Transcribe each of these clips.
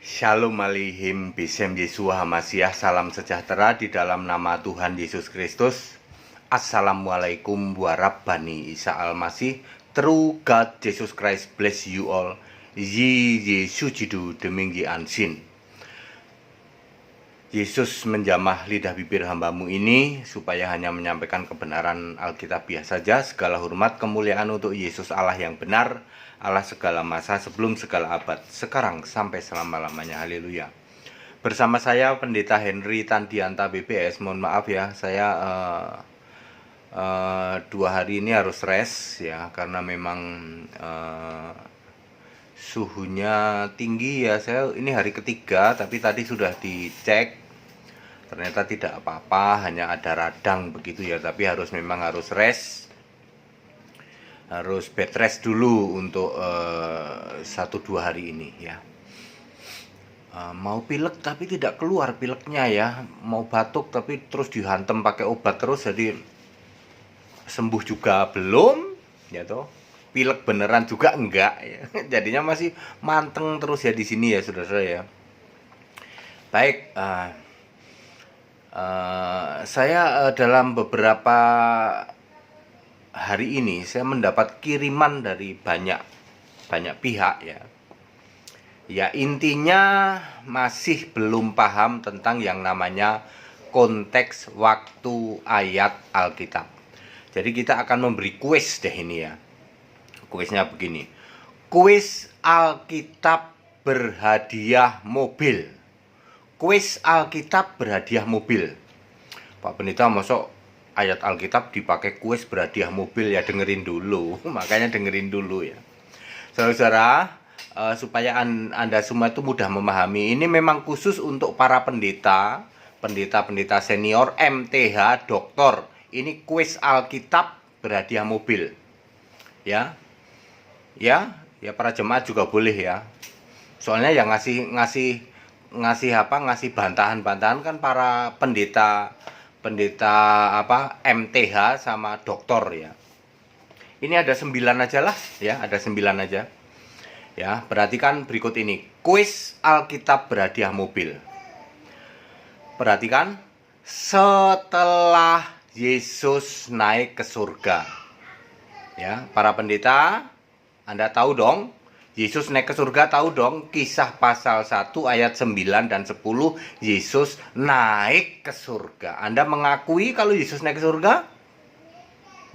Shalom Aleichem Besem Yeshua HaMashiach. Salam sejahtera di dalam nama Tuhan Yesus Kristus. Assalamualaikum warahmatullahi Isa Al-Masih. True God Jesus Christ bless you all. Yi Yesus Jidu Deminggi Ansin. Yesus menjamah lidah bibir hambamu ini supaya hanya menyampaikan kebenaran Alkitabiah saja. Segala hormat kemuliaan untuk Yesus Allah yang benar, Allah segala masa, sebelum segala abad, sekarang sampai selama-lamanya. Haleluya. Bersama saya Pendeta Henry Tandianta BPS. Mohon maaf ya, saya 2 hari ini harus rest ya, karena memang suhunya tinggi ya. Saya ini hari ketiga, tapi tadi sudah dicek, ternyata tidak apa-apa, hanya ada radang begitu ya. Tapi memang harus rest, harus bed rest dulu untuk 1-2 hari ini ya. Mau pilek tapi tidak keluar pileknya ya, mau batuk tapi terus dihantam pakai obat terus, jadi sembuh juga belum ya toh, pilek beneran juga enggak ya. Jadinya masih manteng terus ya di sini ya saudara ya. Baik, saya dalam beberapa hari ini saya mendapat kiriman dari banyak pihak ya. Ya intinya masih belum paham tentang yang namanya konteks waktu ayat Alkitab. Jadi kita akan memberi kuis deh ini ya. Kuisnya begini. Kuis Alkitab berhadiah mobil. Kuis Alkitab berhadiah mobil. Pak Pendeta, masuk ayat Alkitab dipakai kuis berhadiah mobil ya? Dengerin dulu. Makanya dengerin dulu ya. Saudara-saudara, supaya Anda semua itu mudah memahami, ini memang khusus untuk para pendeta senior, MTH, doktor. Ini kuis Alkitab berhadiah mobil. Ya. Ya, para jemaat juga boleh ya. Soalnya yang ngasih bantahan-bantahan kan para pendeta MTH sama doktor ya. Ini ada 9 aja lah ya, ada 9 aja. Ya, perhatikan berikut ini. Kuis Alkitab berhadiah mobil. Perhatikan, setelah Yesus naik ke surga. Ya, para pendeta, Anda tahu dong, Yesus naik ke surga, tahu dong, Kisah pasal 1 ayat 9 dan 10, Yesus naik ke surga. Anda mengakui kalau Yesus naik ke surga?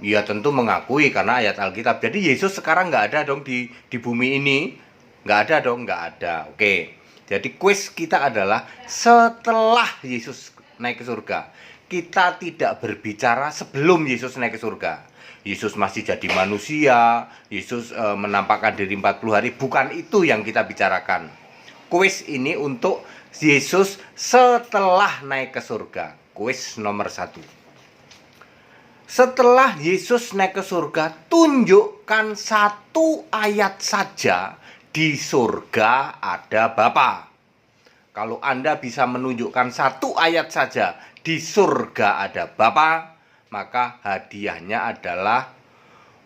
Ya tentu mengakui karena ayat Alkitab. Jadi Yesus sekarang nggak ada dong di bumi ini. Nggak ada dong, nggak ada. Oke. Jadi kuis kita adalah setelah Yesus naik ke surga. Kita tidak berbicara sebelum Yesus naik ke surga. Yesus masih jadi manusia, Yesus menampakkan diri 40 hari. Bukan itu yang kita bicarakan. Kuis ini untuk Yesus setelah naik ke surga. Kuis nomor 1. Setelah Yesus naik ke surga, tunjukkan 1 ayat saja di surga ada Bapa. Kalau Anda bisa menunjukkan 1 ayat saja di surga ada Bapa, maka hadiahnya adalah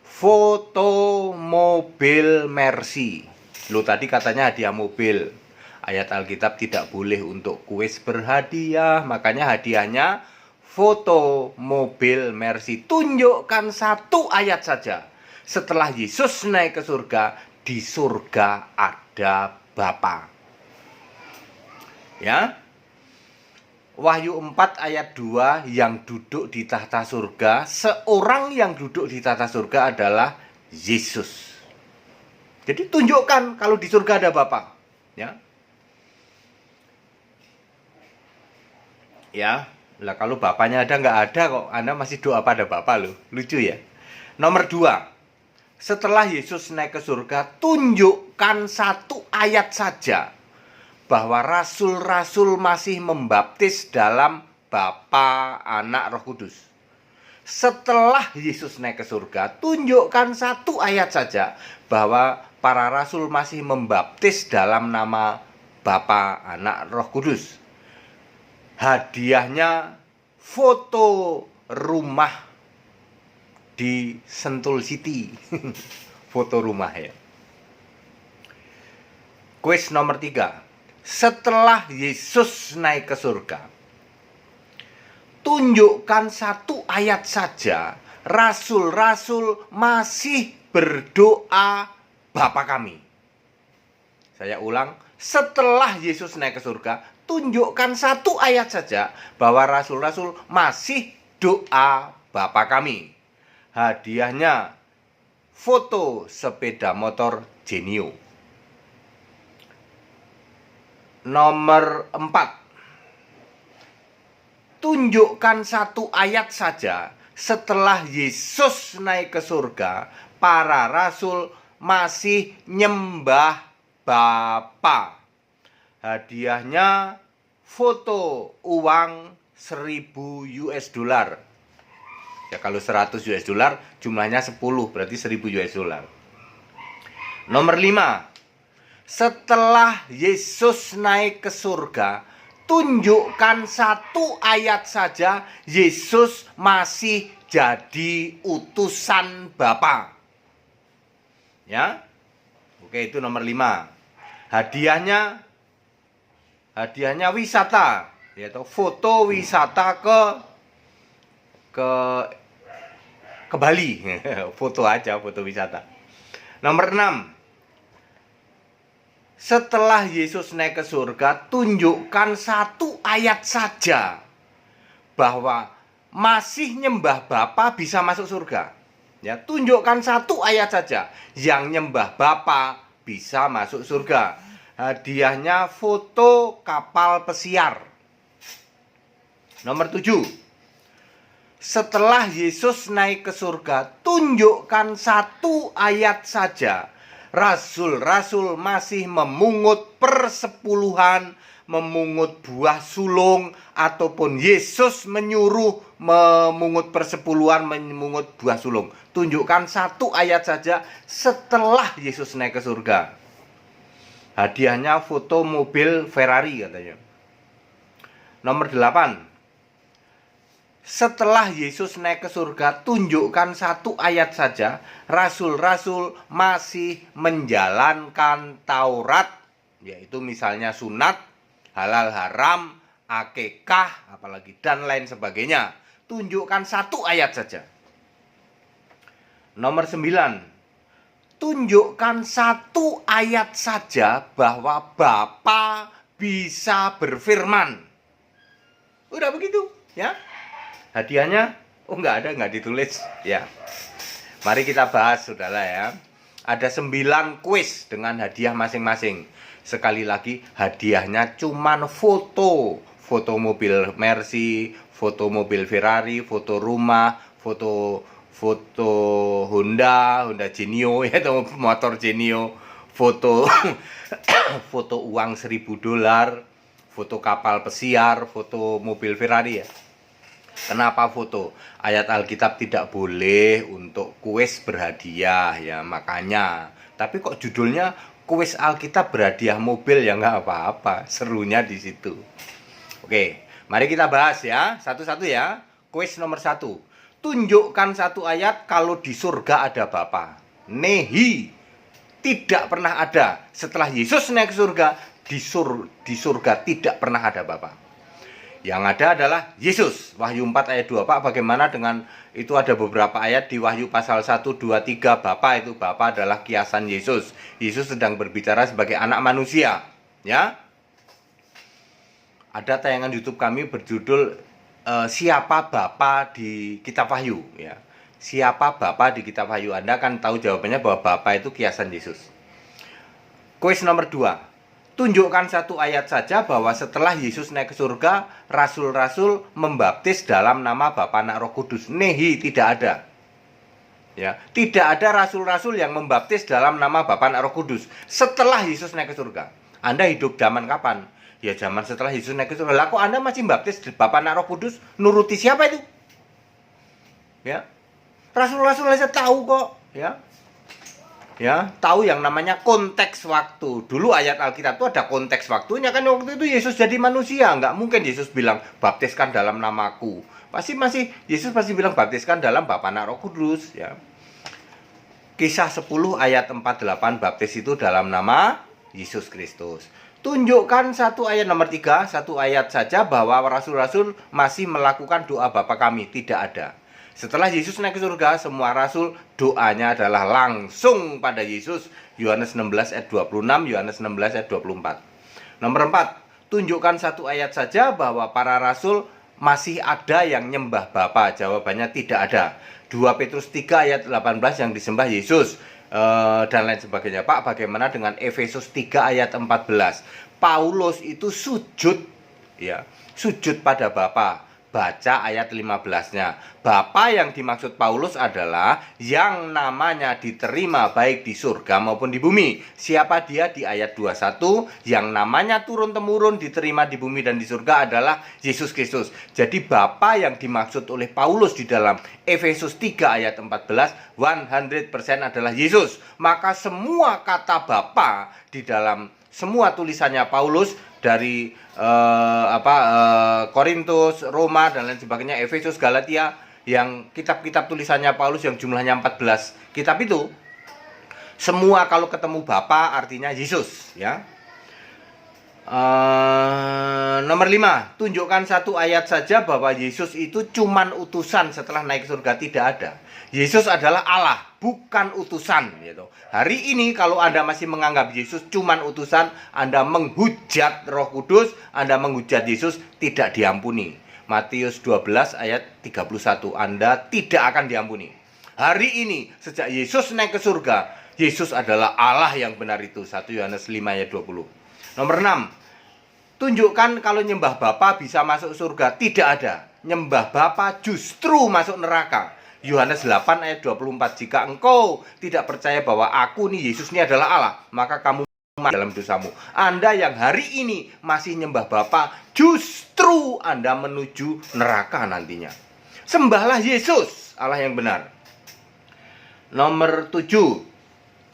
foto mobil Mercy. Loh, tadi katanya hadiah mobil. Ayat Alkitab tidak boleh untuk kuis berhadiah, makanya hadiahnya foto mobil Mercy. Tunjukkan 1 ayat saja. Setelah Yesus naik ke surga, di surga ada Bapa. Ya. Wahyu 4 ayat 2, yang duduk di tahta surga, seorang yang duduk di tahta surga adalah Yesus. Jadi tunjukkan kalau di surga ada Bapa. Ya. Ya. Lah kalau bapaknya ada nggak ada kok, Anda masih doa pada Bapa loh. Lucu ya. Nomor 2. Setelah Yesus naik ke surga, tunjukkan 1 ayat saja bahwa rasul-rasul masih membaptis dalam Bapa, Anak, Roh Kudus. Setelah Yesus naik ke surga, tunjukkan 1 ayat saja bahwa para rasul masih membaptis dalam nama Bapa, Anak, Roh Kudus. Hadiahnya foto rumah di Sentul City. Foto rumah ya. Kuis nomor 3. setelah Yesus naik ke surga, tunjukkan satu ayat saja rasul-rasul masih berdoa Bapa kami. Saya ulang, setelah Yesus naik ke surga, tunjukkan satu ayat saja bahwa rasul-rasul masih doa Bapa kami. Hadiahnya foto sepeda motor Genio. Nomor 4. Tunjukkan satu ayat saja setelah Yesus naik ke surga, para rasul masih nyembah Bapa. Hadiahnya foto uang 1000 US dollar. Ya, kalau 100 US dollar jumlahnya 10, berarti 1000 US dollar. Nomor 5. Setelah Yesus naik ke surga, tunjukkan satu ayat saja Yesus masih jadi utusan Bapa. Ya. Oke, itu nomor 5. Hadiahnya wisata, yaitu foto wisata ke Bali. Foto aja, foto wisata. Nomor 6. Setelah Yesus naik ke surga, tunjukkan satu ayat saja bahwa masih nyembah Bapa bisa masuk surga. Ya, tunjukkan satu ayat saja yang nyembah Bapa bisa masuk surga. Hadiahnya foto kapal pesiar. Nomor 7. Setelah Yesus naik ke surga, tunjukkan satu ayat saja rasul-rasul masih memungut persepuluhan, memungut buah sulung, ataupun Yesus menyuruh memungut persepuluhan, memungut buah sulung. Tunjukkan satu ayat saja setelah Yesus naik ke surga. Hadiahnya foto mobil Ferrari katanya. Nomor 8. Setelah Yesus naik ke surga, tunjukkan satu ayat saja rasul-rasul masih menjalankan Taurat, yaitu misalnya sunat, halal haram, akikah, apalagi dan lain sebagainya. Tunjukkan satu ayat saja. Nomor 9. Tunjukkan satu ayat saja bahwa Bapa bisa berfirman. Udah begitu, ya. Hadiahnya, nggak ditulis, ya. Mari kita bahas, saudara, ya. Ada 9 kuis dengan hadiah masing-masing. Sekali lagi, hadiahnya cuman foto mobil Mercy, foto mobil Ferrari, foto rumah, foto Honda Genio, yaitu motor Genio, foto foto uang 1000 dolar, foto kapal pesiar, foto mobil Ferrari, ya. Kenapa foto? Ayat Alkitab tidak boleh untuk kuis berhadiah, ya, makanya. Tapi kok judulnya kuis Alkitab berhadiah mobil, ya nggak apa-apa. Serunya di situ. Oke, mari kita bahas, ya, satu-satu, ya. Kuis nomor 1. Tunjukkan satu ayat kalau di surga ada Bapa. Nehi. Tidak pernah ada. Setelah Yesus naik ke surga, di surga tidak pernah ada Bapa. Yang ada adalah Yesus. Wahyu 4 ayat 2. Pak, bagaimana dengan itu? Ada beberapa ayat di Wahyu pasal 1, 2, 3. Bapa adalah kiasan Yesus. Yesus sedang berbicara sebagai anak manusia, ya. Ada tayangan YouTube kami berjudul Siapa Bapa di Kitab Wahyu, ya. Siapa Bapa di Kitab Wahyu? Anda akan tahu jawabannya bahwa Bapa itu kiasan Yesus. Kuis nomor 2. Tunjukkan satu ayat saja bahwa setelah Yesus naik ke surga, rasul-rasul membaptis dalam nama Bapa, Anak, Roh Kudus. Nehi, tidak ada. Ya, tidak ada rasul-rasul yang membaptis dalam nama Bapa, Anak, Roh Kudus setelah Yesus naik ke surga. Anda hidup zaman kapan? Ya, zaman setelah Yesus naik ke surga. Lah kok Anda masih membaptis Bapa, Anak, Roh Kudus? Nuruti siapa itu? Ya. Rasul-rasul aja tahu kok, ya. Ya, tahu yang namanya konteks waktu. Dulu ayat Alkitab itu ada konteks waktunya, kan. Waktu itu Yesus jadi manusia. Nggak mungkin Yesus bilang baptiskan dalam namaku. Yesus pasti bilang baptiskan dalam Bapa, Anak, Roh Kudus, ya. Kisah 10 ayat 48, baptis itu dalam nama Yesus Kristus. Tunjukkan satu ayat nomor 3, satu ayat saja bahwa rasul-rasul masih melakukan doa Bapa kami. Tidak ada. Setelah Yesus naik ke surga, semua rasul doanya adalah langsung pada Yesus. Yohanes 16 ayat 26, Yohanes 16 ayat 24. Nomor 4, tunjukkan satu ayat saja bahwa para rasul masih ada yang nyembah Bapa. Jawabannya tidak ada. 2 Petrus 3 ayat 18 yang disembah Yesus. Dan lain sebagainya. Pak, bagaimana dengan Efesus 3 ayat 14? Paulus itu sujud, ya, sujud pada Bapa. Baca ayat 15-nya. Bapa yang dimaksud Paulus adalah yang namanya diterima baik di surga maupun di bumi. Siapa dia? Di ayat 21, yang namanya turun-temurun diterima di bumi dan di surga adalah Yesus Kristus. Jadi Bapa yang dimaksud oleh Paulus di dalam Efesus 3 ayat 14, 100% adalah Yesus. Maka semua kata Bapa di dalam semua tulisannya Paulus dari Korintus, Roma dan lain sebagainya, Efesus, Galatia, yang kitab-kitab tulisannya Paulus yang jumlahnya 14 kitab itu, semua kalau ketemu Bapa artinya Yesus, ya. Nomor 5, tunjukkan satu ayat saja bahwa Yesus itu cuman utusan setelah naik surga. Tidak ada. Yesus adalah Allah, bukan utusan, gitu. Hari ini kalau Anda masih menganggap Yesus cuman utusan, Anda menghujat Roh Kudus, Anda menghujat Yesus, tidak diampuni. Matius 12 ayat 31, Anda tidak akan diampuni. Hari ini sejak Yesus naik ke surga, Yesus adalah Allah yang benar itu. 1 Yohanes 5 ayat 20. Nomor 6, tunjukkan kalau nyembah Bapa bisa masuk surga. Tidak ada. Nyembah Bapa justru masuk neraka. Yohanes 8 ayat 24. Jika engkau tidak percaya bahwa aku nih, Yesus ini adalah Allah, maka kamu dalam dosamu. Anda yang hari ini masih nyembah Bapa, justru Anda menuju neraka nantinya. Sembahlah Yesus, Allah yang benar. Nomor 7,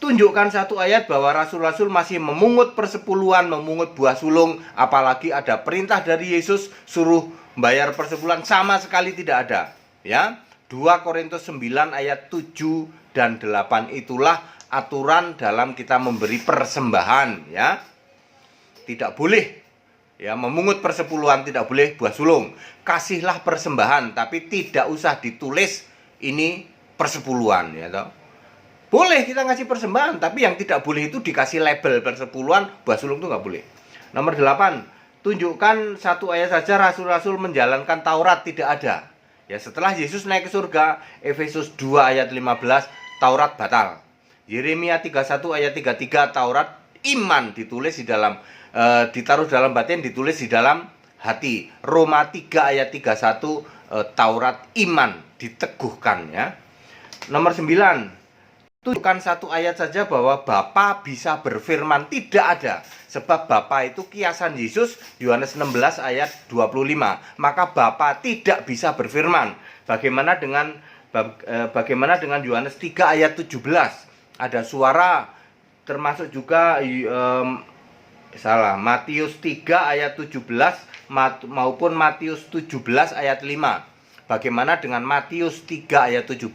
tunjukkan satu ayat bahwa rasul-rasul masih memungut persepuluhan, memungut buah sulung, apalagi ada perintah dari Yesus suruh bayar persepuluhan, sama sekali tidak ada, ya. 2 Korintus 9 ayat 7 dan 8, itulah aturan dalam kita memberi persembahan, ya. Tidak boleh, ya, memungut persepuluhan, tidak boleh buah sulung. Kasihlah persembahan, tapi tidak usah ditulis ini persepuluhan, ya toh. Boleh kita ngasih persembahan, tapi yang tidak boleh itu dikasih label persepuluhan, buah sulung itu nggak boleh. Nomor 8, tunjukkan satu ayat saja rasul-rasul menjalankan Taurat. Tidak ada. Ya, setelah Yesus naik ke surga, Efesus 2 ayat 15, Taurat batal. Yeremia 31 ayat 33, Taurat iman ditulis di dalam, ditaruh dalam batin, ditulis di dalam hati. Roma 3 ayat 31, Taurat iman diteguhkan, ya. Nomor 9, tunjukkan satu ayat saja bahwa Bapa bisa berfirman. Tidak ada. Sebab Bapa itu kiasan Yesus, Yohanes 16 ayat 25. Maka Bapa tidak bisa berfirman. Bagaimana dengan Yohanes 3 ayat 17? Ada suara, termasuk juga Matius 3 ayat 17 maupun Matius 17 ayat 5. Bagaimana dengan Matius 3 ayat 17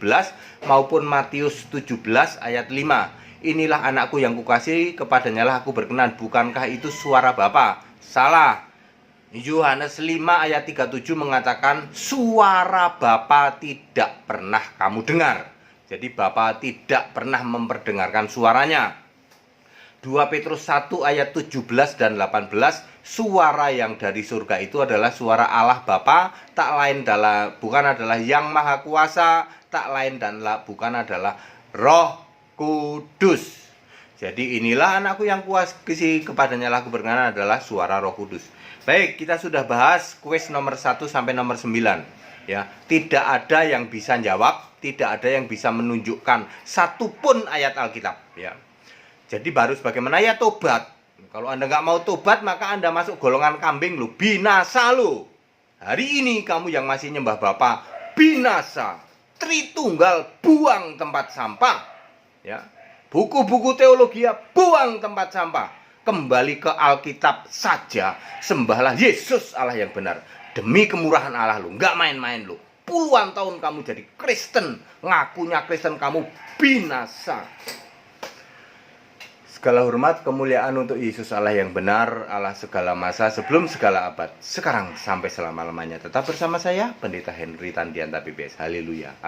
maupun Matius 17 ayat 5? Inilah anakku yang kukasihi, kepadanya lah aku berkenan. Bukankah itu suara Bapa? Salah. Yohanes 5 ayat 37 mengatakan suara Bapa tidak pernah kamu dengar. Jadi Bapa tidak pernah memperdengarkan suaranya. 2 Petrus 1 ayat 17 dan 18, suara yang dari surga itu adalah suara Allah Bapa, tak lain bukan adalah Yang Maha Kuasa, tak lain dan bukan adalah Roh Kudus. Jadi inilah anakku yang kukasihi, kepadanya lah aku berkenan, adalah suara Roh Kudus. Baik, kita sudah bahas kuis nomor 1 sampai nomor 9. Ya, tidak ada yang bisa jawab, tidak ada yang bisa menunjukkan satupun ayat Alkitab. Ya. Jadi baru bagaimana ya tobat. Kalau Anda nggak mau tobat, maka Anda masuk golongan kambing lo, binasa lo. Hari ini kamu yang masih nyembah Bapa, binasa. Tritunggal, buang tempat sampah. Ya. Buku-buku teologi, buang tempat sampah. Kembali ke Alkitab saja. Sembahlah Yesus Allah yang benar. Demi kemurahan Allah lo, nggak main-main lo. Puluhan tahun kamu jadi Kristen, ngakunya Kristen, kamu binasa. Segala hormat, kemuliaan untuk Yesus Allah yang benar, Allah segala masa, sebelum segala abad, sekarang sampai selama-lamanya. Tetap bersama saya, Pendeta Henry Tandianta PBS. Haleluya.